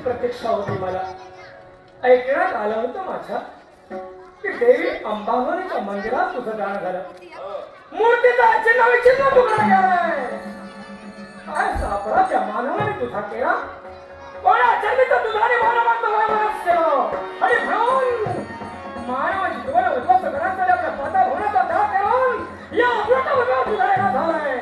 प्रतीक्षा होती मला ऐकण्यात आलं होतं माझ्या की देवी अंबावरीच्या मंदिरात तुझं दान झालं मूर्तीचा चिन्ह तुकडा गेलाय काय सापराच्या मानवाने तुझा केला पण अचानक तुझाने मानवांचा वैमनस्य आणि म्हणून मानवाची जीवन उद्ध्वस्त करण्यासाठी आपल्या पता होण्याचा दाग करून या अमृत तुझा झालाय